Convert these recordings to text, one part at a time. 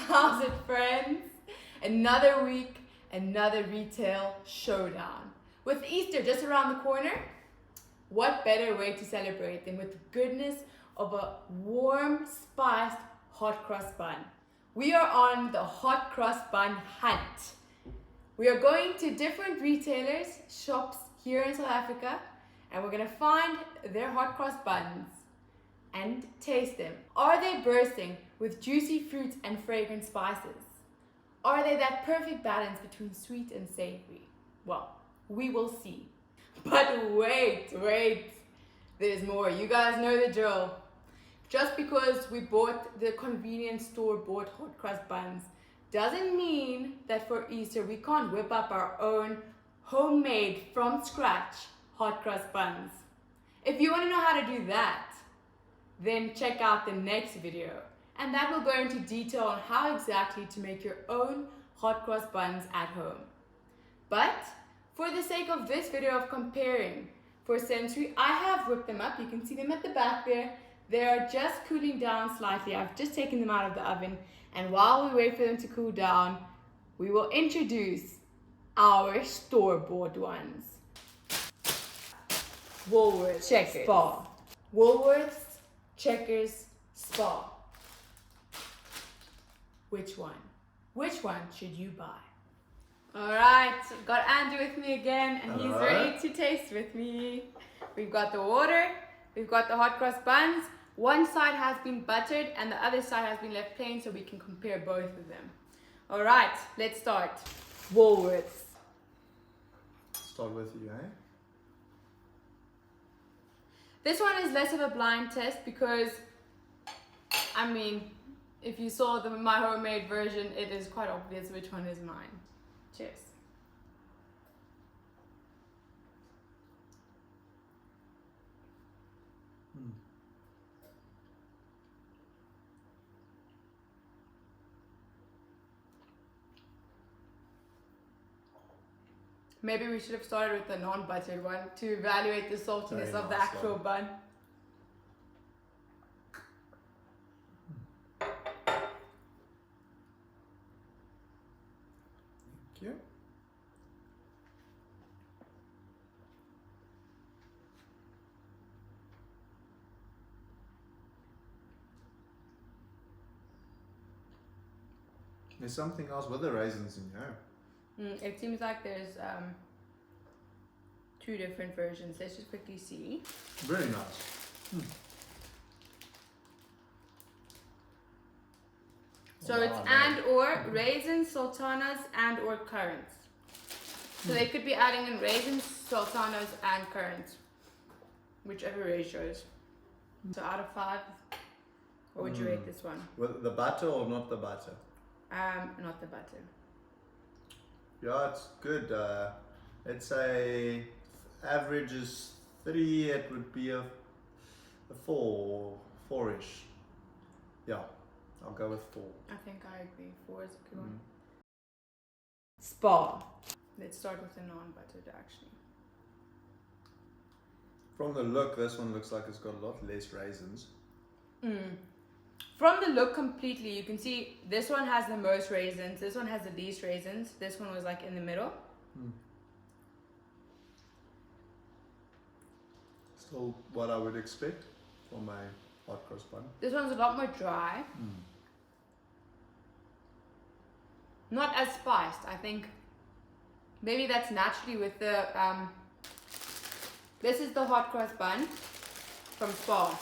How's it, friends? Another week, another retail showdown. With Easter just around the corner, what better way to celebrate than with the goodness of a warm, spiced hot cross bun? We are on the hot cross bun hunt. We are going to different retailers, shops here in South Africa, and we're gonna find their hot cross buns and taste them. Are they bursting with juicy fruits and fragrant spices? Are they that perfect balance between sweet and savory? Well, we will see. But wait, there's more. You guys know the drill. Just because we bought the convenience store bought hot cross buns doesn't mean that for Easter we can't whip up our own homemade from scratch hot cross buns. If you want to know how to do that, then check out the next video, and that will go into detail on how exactly to make your own hot cross buns at home. But for the sake of this video of comparing for sensory, I have whipped them up. You can see them at the back there. They are just cooling down slightly. I've just taken them out of the oven, and while we wait for them to cool down, we will introduce our store-bought ones. Woolworths, Checkers, Spar. Woolworths, Checkers, Spar. Which one? Which one should you buy? Alright, got Andrew with me again, and he's ready to taste with me. We've got the water, we've got the hot cross buns. One side has been buttered and the other side has been left plain, so we can compare both of them. Alright, let's start. Woolworths. Start with you, eh? This one is less of a blind test because, I mean, if you saw my homemade version, it is quite obvious which one is mine. Cheers. Maybe we should have started with the non-buttered one to evaluate the saltiness of the actual bun. Thank you. There's something else with the raisins in here. It seems like there's two different versions. Let's just quickly see. Very nice. So it's and or raisins, sultanas, and or currants. So they could be adding in raisins, sultanas, and currants, whichever ratios. So out of 5, what would you rate this one? With the butter or not the butter? Not the butter. Yeah, it's good. Let's say average is 3. It would be a 4-ish. Yeah, I'll go with 4. I think I agree. 4 is a good one. Spar. Let's start with the non-buttered actually. From the look, this one looks like it's got a lot less raisins. From the look completely, you can see this one has the most raisins, this one has the least raisins, this one was like in the middle. Still what I would expect for my hot cross bun. This one's a lot more dry. Not as spiced. I think maybe that's naturally with the this is the hot cross bun from Spar,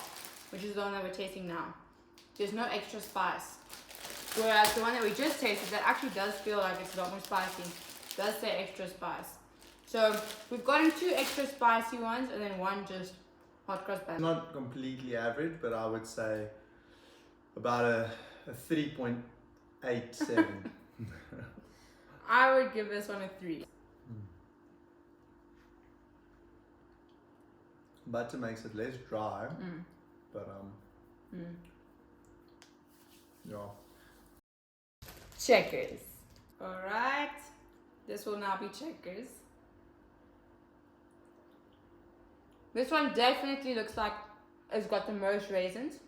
which is the one that we're tasting now. There's no extra spice. Whereas the one that we just tasted, that actually does feel like it's a lot more spicy. It does say extra spice. So we've gotten 2 extra spicy ones and then 1 just hot cross bun. Not completely average, but I would say about a 3.87. I would give this one a 3. Butter makes it less dry, but yeah. Checkers. Alright, this will now be Checkers. This one definitely looks like it's got the most raisins.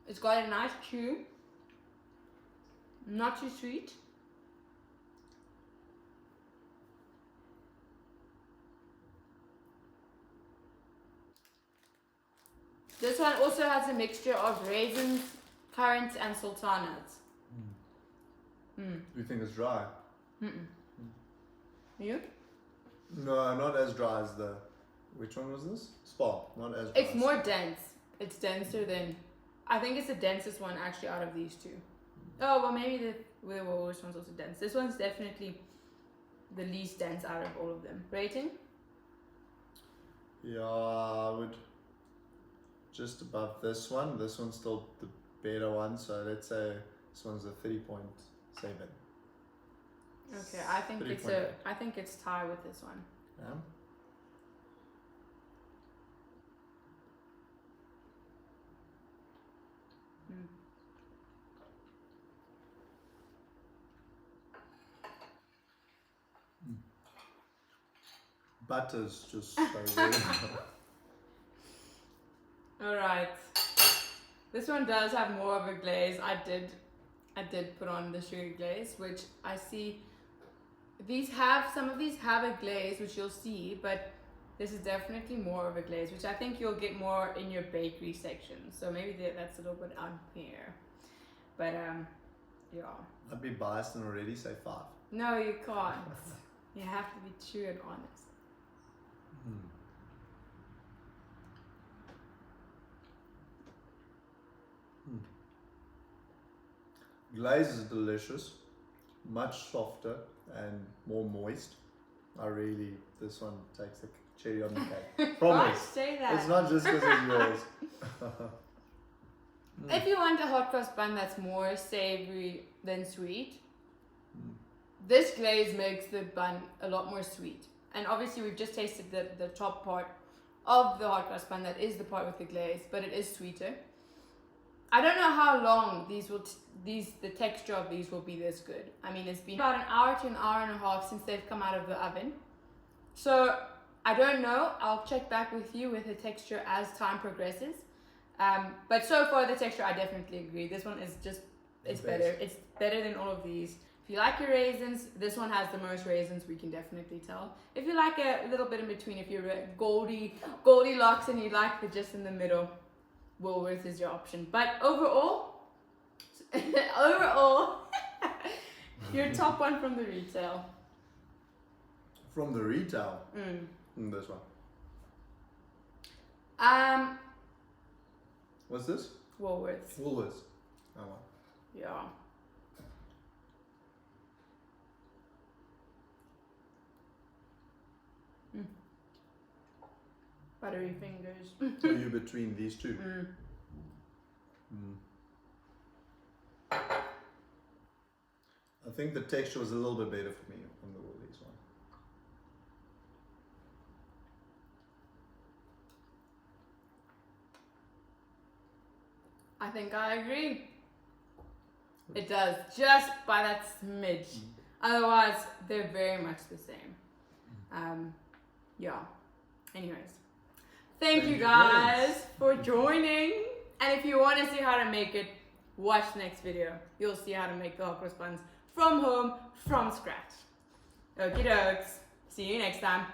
It's got a nice chew. Not too sweet. This one also has a mixture of raisins, currants, and sultanas. You think it's dry? You? No, not as dry as the. Which one was this? Spa. Not as dry. It's more dense. It's denser than. I think it's the densest one actually out of these two. Oh, well, maybe the Woolworths one's also dense. This one's definitely the least dense out of all of them. Rating? Yeah, I would. Just above this one. This one's still the better one, so let's say this one's a 3.7. Okay, I think it's tie with this one. Yeah. Butter's just so good. Alright. This one does have more of a glaze. I did put on the sugar glaze, which I see some of these have a glaze, which you'll see, but this is definitely more of a glaze, which I think you'll get more in your bakery section. So maybe that's a little bit unfair. But yeah. I'd be biased and already say 5. No, you can't. You have to be true and honest. Glaze is delicious, much softer and more moist. This one takes the cherry on the cake. Promise. Say that. It's not just because it's yours. If you want a hot cross bun that's more savory than sweet, this glaze makes the bun a lot more sweet. And obviously we've just tasted the top part of the hot cross bun, that is the part with the glaze, but it is sweeter. I don't know how long the texture of these will be this good. I mean, it's been about an hour to an hour and a half since they've come out of the oven. So I don't know. I'll check back with you with the texture as time progresses. But so far the texture, I definitely agree. This one is it's better. It's better than all of these. If you like your raisins, this one has the most raisins, we can definitely tell. If you like a little bit in between, if you're a Goldilocks and you like the just in the middle, Woolworths is your option. But overall, your top one from the retail. From the retail? This one. What's this? Woolworths. Woolworths. Oh, wow. Yeah. Buttery fingers. So you're between these two? I think the texture was a little bit better for me on the Woolies one. I think I agree. It does, just by that smidge. Otherwise, they're very much the same. Yeah. Anyways. Thank you guys for joining. And if you want to see how to make it, watch the next video. You'll see how to make the hot cross buns from home, from scratch. Okie dokes. See you next time.